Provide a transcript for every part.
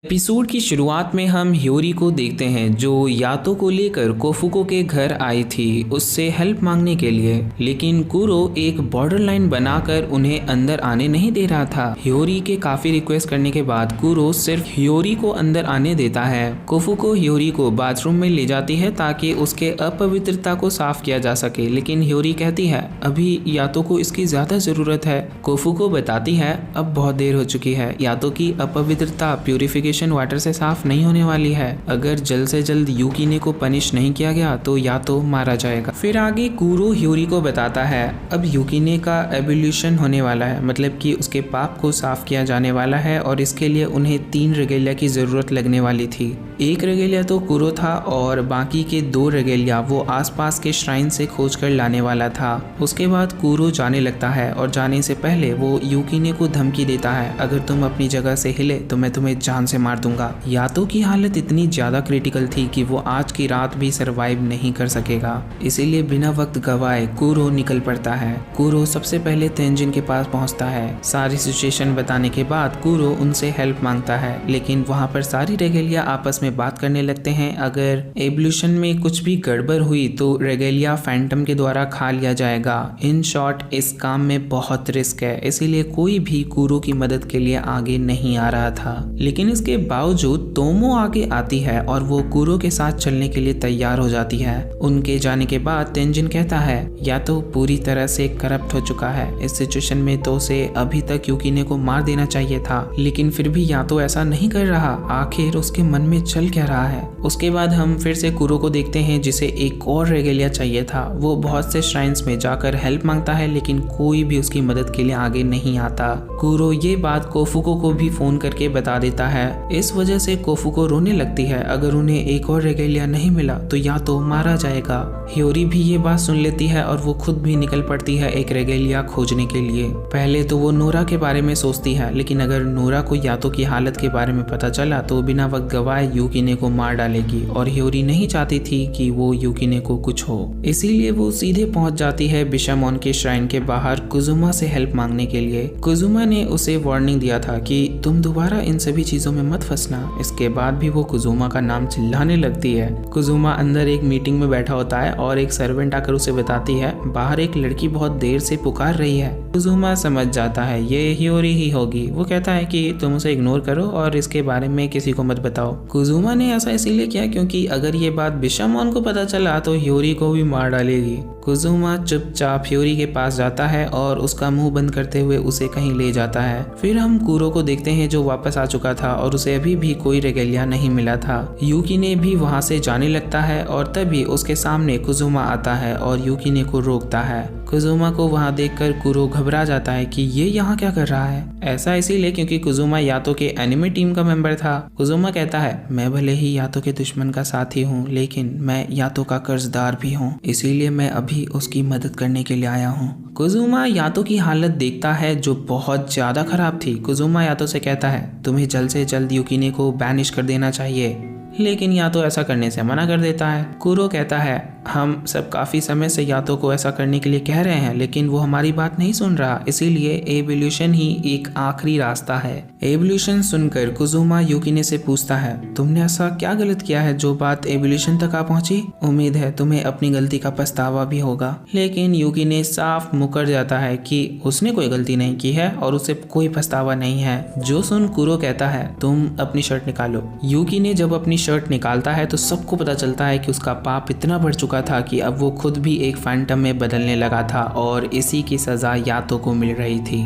Episode की शुरुआत में हम ह्योरी को देखते हैं जो यातो को लेकर कोफुको के घर आई थी उससे हेल्प मांगने के लिए, लेकिन कुरो एक बॉर्डर लाइन बनाकर उन्हें अंदर आने नहीं दे रहा था। ह्योरी के काफी रिक्वेस्ट करने के बाद कुरो सिर्फ ह्योरी को अंदर आने देता है। कोफुको ह्योरी को बाथरूम में ले जाती है ताकि उसके अपवित्रता को साफ किया जा सके, लेकिन ह्योरी कहती है अभी यातो को इसकी ज्यादा जरूरत है। कोफुको बताती है अब बहुत देर हो चुकी है, यातो की अपवित्रता प्यूरिफिकेशन वाटर से साफ नहीं होने वाली है। अगर जल्द से जल्द यूकिने को पनिश नहीं किया गया तो यातो मारा जाएगा। फिर आगे कुरो ह्योरी को बताता है अब यूकिने का एवोल्यूशन होने वाला है, मतलब कि उसके पाप को साफ किया जाने वाला है और इसके लिए उन्हें 3 रेगेलिया की जरूरत लगने वाली थी। एक रेगेलिया तो कुरो था और बाकी के 2 रेगेलिया वो आसपास के श्राइन से खोज कर लाने वाला था। उसके बाद कुरो जाने लगता है और जाने से पहले वो यूकिने को धमकी देता है अगर तुम अपनी जगह से हिले तो मैं तुम्हें जान से मार दूंगा। यातो की हालत इतनी ज्यादा क्रिटिकल थी कि वो आज की रात भी सरवाइव नहीं कर सकेगा, इसीलिए बिना वक्त गवाए कुरो निकल पड़ता है। कुरो सबसे पहले तेंजिन के पास पहुंचता है। सारी सिचुएशन बताने के बाद कुरो उनसे हेल्प मांगता है, लेकिन वहां पर सारी रेगेलिया आपस में बात करने लगते हैं अगर एवोल्यूशन में कुछ भी गड़बड़ हुई तो रेगेलिया फैंटम के द्वारा खा लिया जाएगा। इन शॉर्ट इस काम में बहुत रिस्क है, इसीलिए कोई भी कुरो की मदद के लिए आगे नहीं आ रहा था। लेकिन इसके बावजूद तोमो आगे आती है और वो कुरो के साथ चलने के लिए तैयार हो जाती है। उनके जाने के बाद तेंजिन कहता है या तो पूरी तरह से करप्ट हो चुका है, इस सिचुएशन में तो उसे अभी तक यूकिने को मार देना चाहिए था, लेकिन फिर भी या तो ऐसा नहीं कर रहा, आखिर उसके मन में चल क्या रहा है। उसके बाद हम फिर से कुरो को देखते हैं जिसे एक और रेगेलिया चाहिए था। वो बहुत से श्राइन्स में जाकर हेल्प मांगता है, लेकिन कोई भी उसकी मदद के लिए आगे नहीं आता। कुरो ये बात कोफुको को भी फोन करके बता देता है। इस वजह से कोफुको रोने लगती है, अगर उन्हें एक और रेगेलिया नहीं मिला तो या तो मारा जाएगा। ह्योरी भी ये बात सुन लेती है और वो खुद भी निकल पड़ती है एक रेगेलिया खोजने के लिए। पहले तो वो नोरा के बारे में सोचती है, लेकिन अगर नोरा को यातो की हालत के बारे में पता चला तो बिना वक्त गवाए यूकिने को मार डालेगी और ह्योरी नहीं चाहती थी कि वो यूकिने को कुछ हो, इसीलिए वो सीधे पहुंच जाती है बिशामोन के श्राइन के बाहर कुजुमा से हेल्प मांगने के लिए। कुजुमा ने उसे वार्निंग दिया था कि तुम दोबारा इन सभी चीजों में मत फंसना। इसके बाद भी वो कुजुमा का नाम चिल्लाने लगती है। कुजुमा अंदर एक मीटिंग में बैठा होता है और एक सर्वेंट आकर उसे बताती है बाहर एक लड़की बहुत देर से पुकार रही है। कुजुमा समझ जाता है ये ह्योरी ही होगी। वो कहता है कि तुम उसे इग्नोर करो और इसके बारे में किसी को मत बताओ। कुजुमा ने ऐसा इसीलिए किया क्योंकि अगर ये बात बिशामोन को पता चला तो ह्योरी को भी मार डालेगी। कुजुमा चुपचाप ह्योरी के पास जाता है और उसका मुंह बंद करते हुए उसे कहीं ले जाता है। फिर हम कुरो को देखते हैं जो वापस आ चुका था और उसे अभी भी कोई रेगेलिया नहीं मिला था। यूकिने भी वहां से जाने लगता है और तभी उसके सामने कुजुमा आता है और यूकिने को रोकता है। कुजुमा को वहां देखकर कुरो घबरा जाता है कि ये यहाँ क्या कर रहा है। ऐसा इसीलिए क्योंकि कुजुमा यातो के एनिमे टीम का मेंबर था। कुजुमा कहता है मैं भले ही यातो के दुश्मन का साथी हूँ, लेकिन मैं यातो का कर्जदार भी हूँ, इसीलिए मैं अभी उसकी मदद करने के लिए आया हूँ। कुजुमा यातो की हालत देखता है जो बहुत ज्यादा खराब थी। कुजुमा यातो से कहता है तुम्हें जल्द से जल्द यूकिने को बैनिश कर देना चाहिए, लेकिन यातो ऐसा करने से मना कर देता है। कुरो कहता है हम सब काफी समय से यातो को ऐसा करने के लिए कह रहे हैं, लेकिन वो हमारी बात नहीं सुन रहा, इसीलिए एवोल्यूशन ही एक आखिरी रास्ता है। एवोल्यूशन सुनकर कुजुमा यूकिने से पूछता है तुमने ऐसा क्या गलत किया है जो बात एवोल्यूशन तक आ पहुंची? उम्मीद है तुम्हें अपनी गलती का पछतावा भी होगा। लेकिन यूकिने साफ मुकर जाता है कि उसने कोई गलती नहीं की है और उसे कोई पछतावा नहीं है। जो सुन कुरो कहता है तुम अपनी शर्ट निकालो। यूकिने जब अपनी शर्ट निकालता है तो सबको पता चलता है कि उसका पाप इतना बढ़ चुका था कि अब वो खुद भी एक फैंटम में बदलने लगा था और इसी की सजा यातो को मिल रही थी।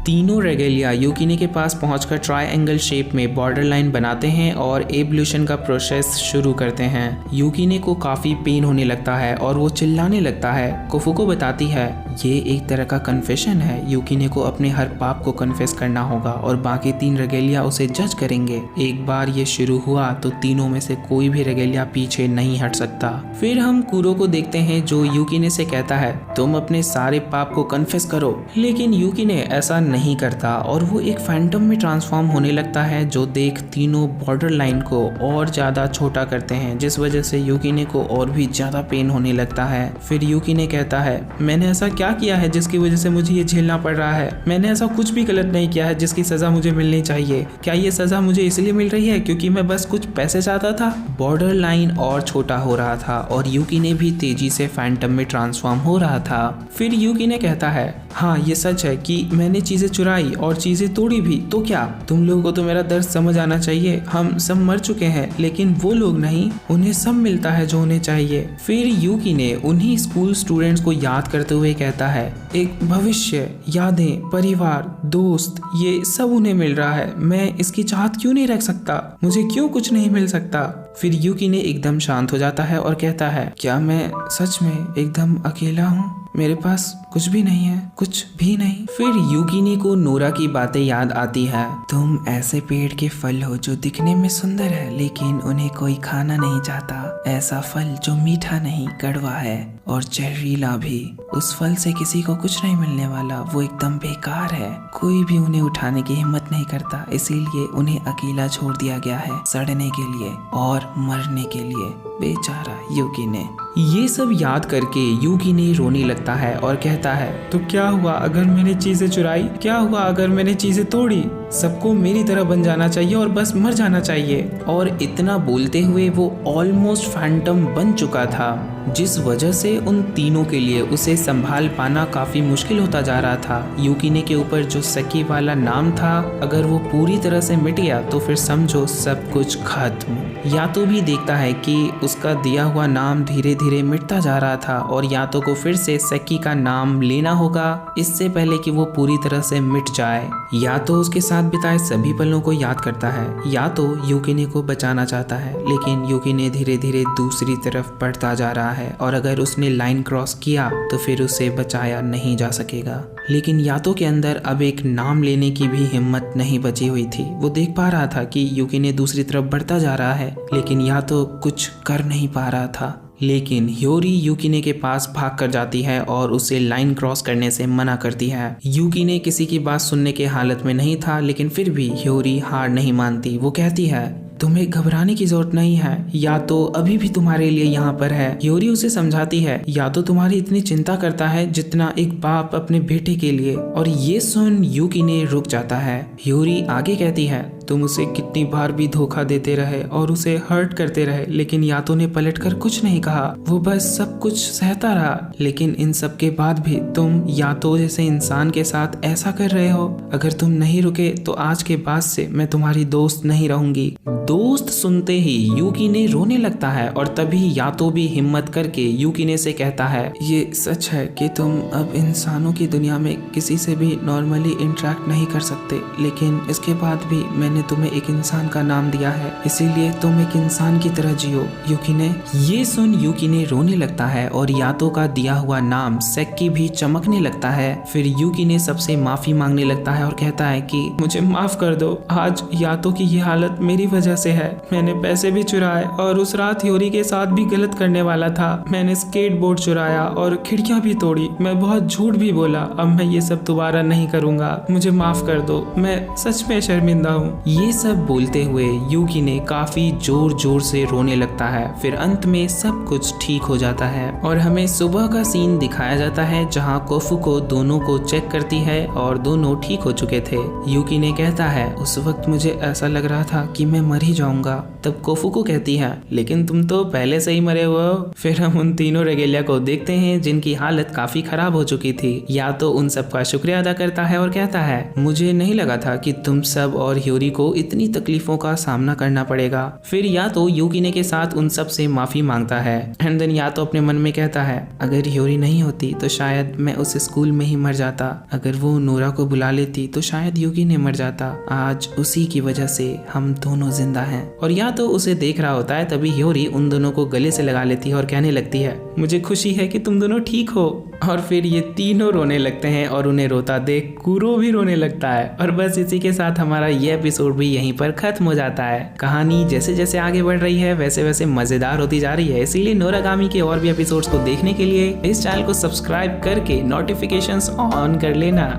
तीनों रेगेलिया यूकिने के पास पहुंचकर ट्रायंगल शेप में बॉर्डर लाइन बनाते हैं और एवोल्यूशन का प्रोसेस शुरू करते हैं। यूकिने को काफी पेन होने लगता है और वो चिल्लाने लगता है। कोफुको बताती है ये एक तरह का कन्फेशन है, यूकिने को अपने हर पाप को कन्फेस करना होगा और बाकी 3 रेगेलिया उसे जज करेंगे। एक बार ये शुरू हुआ तो तीनों में से कोई भी रेगेलिया पीछे नहीं हट सकता। फिर हम कुरो को देखते हैं जो यूकिने से कहता है तुम अपने सारे पाप को कन्फेस करो, लेकिन यूकिने ऐसा नहीं करता और वो एक फैंटम में ट्रांसफॉर्म होने लगता है, जो देख तीनों बॉर्डर लाइन को और ज़्यादा छोटा करते हैं, जिस वजह से यूकीने को और भी ज़्यादा पेन होने लगता है। फिर यूकीने कहता है, मैंने ऐसा क्या किया है जिसकी वजह से मुझे ये झेलना पड़ रहा है? मैंने ऐसा कुछ भी गलत नहीं किया है जिसकी सज़ा मुझे मिलनी चाहिए। क्या ये सज़ा मुझे इसलिए मिल रही है क्योंकि मैं बस कुछ पैसे चाहता था? बॉर्डर लाइन और छोटा हो रहा था और यूकीने भी तेजी से फैंटम में ट्रांसफॉर्म हो रहा था। फिर यूकीने कहता है, हाँ ये सच है कि मैंने चीजें चुराई और चीजें तोड़ी भी, तो क्या? तुम लोगों को तो मेरा दर्द समझ आना चाहिए। हम सब मर चुके हैं लेकिन वो लोग नहीं, उन्हें सब मिलता है जो उन्हें चाहिए। फिर यूकीने उन्हीं स्कूल स्टूडेंट्स को याद करते हुए कहता है, एक भविष्य, यादें, परिवार, दोस्त, ये सब उन्हें मिल रहा है। मैं इसकी चाहत क्यों नहीं रख सकता? मुझे क्यों कुछ नहीं मिल सकता? फिर यूकीने एकदम शांत हो जाता है और कहता है, क्या मैं सच में एकदम अकेला हूँ? मेरे पास कुछ भी नहीं है, कुछ भी नहीं। फिर यूकीने को नोरा की बातें याद आती है। तुम ऐसे पेड़ के फल हो जो दिखने में सुंदर है लेकिन उन्हें कोई खाना नहीं चाहता। ऐसा फल जो मीठा नहीं, कड़वा है और जहरीला भी। उस फल से किसी को कुछ नहीं मिलने वाला, वो एकदम बेकार है। कोई भी उन्हें उठाने की हिम्मत नहीं करता, इसीलिए उन्हें अकेला छोड़ दिया गया है, सड़ने के लिए और मरने के लिए। बेचारा यूकीने। ये सब याद करके यूकीने रोने लगता है और कहता है, तो क्या हुआ अगर मैंने चीजें चुराई? क्या हुआ अगर मैंने चीजें तोड़ी? सबको मेरी तरह बन जाना चाहिए और बस मर जाना चाहिए। और इतना बोलते हुए वो ऑलमोस्ट फैंटम बन चुका था, जिस वजह से उन तीनों के लिए उसे संभाल पाना काफी मुश्किल होता जा रहा था। यूकीने के ऊपर जो सकी वाला नाम था, अगर वो पूरी तरह से मिट गया तो फिर समझो सब कुछ खत्म। यातो भी देखता है कि उसका दिया हुआ नाम धीरे धीरे मिटता जा रहा था और यातो को फिर से सकी का नाम लेना होगा इससे पहले कि वो पूरी तरह से मिट जाए। यातो उसके साथ बिताए सभी पलों को याद करता है। यातो यूकीने को बचाना चाहता है लेकिन यूकीने धीरे धीरे दूसरी तरफ बढ़ता जा रहा है और अगर उसने लाइन क्रॉस किया तो फिर उसे बचाया नहीं जा सकेगा। लेकिन यातो के अंदर अब एक नाम लेने की भी हिम्मत नहीं बची हुई थी। वो देख पा रहा था कि यूकीने दूसरी तरफ बढ़ता जा रहा है लेकिन यातो कुछ कर नहीं पा रहा था। लेकिन ह्योरी यूकीने के पास भाग कर जाती है और उसे लाइन क्रॉस करने से मना करती है। यूकीने किसी की बात सुनने के हालत में नहीं था लेकिन फिर भी ह्योरी हार नहीं मानती। वो कहती है, तुम्हें घबराने की जरूरत नहीं है, या तो अभी भी तुम्हारे लिए यहाँ पर है। ह्योरी उसे समझाती है, या तो तुम्हारी इतनी चिंता करता है जितना एक बाप अपने बेटे के लिए। और ये सुन यूकीने रुक जाता है। ह्योरी आगे कहती है, तुम उसे कितनी बार भी धोखा देते रहे और उसे हर्ट करते रहे लेकिन यातो ने पलटकर कुछ नहीं कहा। वो बस सब कुछ सहता रहा। लेकिन इन सब के बाद भी तुम यातो जैसे इंसान के साथ ऐसा कर रहे हो। अगर तुम नहीं रुके तो आज के बाद से मैं तुम्हारी दोस्त नहीं रहूंगी। दोस्त सुनते ही यूकीने रोने लगता है और तभी यातो भी हिम्मत करके यूकीने से कहता है, ये सच है कि तुम अब इंसानों की दुनिया में किसी से भी नॉर्मली इंटरेक्ट नहीं कर सकते, लेकिन इसके बाद भी मैंने तुम्हें एक इंसान का नाम दिया है, इसीलिए तुम एक इंसान की तरह जियो। यूकीने। ये सुन यूकीने रोने लगता है और यातो का दिया हुआ नाम सेक्की भी चमकने लगता है। फिर यूकीने सबसे माफी मांगने लगता है और कहता है कि मुझे माफ कर दो, आज यातो की ये हालत मेरी वजह से है। मैंने पैसे भी चुराए और उस रात ह्योरी के साथ भी गलत करने वाला था। मैंने स्केट बोर्ड चुराया और खिड़कियां भी तोड़ी। मैं बहुत झूठ भी बोला। अब मैं ये सब दोबारा नहीं करूंगा, मुझे माफ कर दो, मैं सच में शर्मिंदा हूँ। ये सब बोलते हुए यूकीने काफी जोर जोर से रोने लगता है। फिर अंत में सब कुछ ठीक हो जाता है और हमें सुबह का सीन दिखाया जाता है जहाँ कोफुको दोनों को चेक करती है और दोनों ठीक हो चुके थे। यूकीने कहता है, उस वक्त मुझे ऐसा लग रहा था कि मैं मर ही जाऊंगा। तब कोफुको कहती है, लेकिन तुम तो पहले से ही मरे हुए हो। फिर हम उन तीनों रेगेलिया को देखते हैं जिनकी हालत काफी खराब हो चुकी थी। या तो उन सब का शुक्रिया अदा करता है और कहता है, मुझे नहीं लगा था कि तुम सब और ह्योरी को इतनी तकलीफों का सामना करना पड़ेगा। फिर या तो यूकीने के साथ उन सब से माफी मांगता है एंड देन या तो अपने मन में कहता है, अगर ह्योरी नहीं होती तो शायद मैं उस स्कूल में ही मर जाता। अगर वो नोरा को बुला लेती तो शायद यूकीने मर जाता। आज उसी की वजह से हम दोनों जिंदा हैं। और या तो उसे देख रहा होता है तभी ह्योरी उन दोनों को गले से लगा लेती है और कहने लगती है, मुझे खुशी है कि तुम दोनों ठीक हो। और फिर ये तीनों रोने लगते हैं और उन्हें रोता देख कुरो भी रोने लगता है। और बस इसी के साथ हमारा ये एपिसोड भी यहीं पर खत्म हो जाता है। कहानी जैसे जैसे आगे बढ़ रही है वैसे वैसे मजेदार होती जा रही है, इसीलिए नोरागामी के और भी एपिसोड्स को देखने के लिए इस चैनल को सब्सक्राइब करके नोटिफिकेशंस ऑन कर लेना।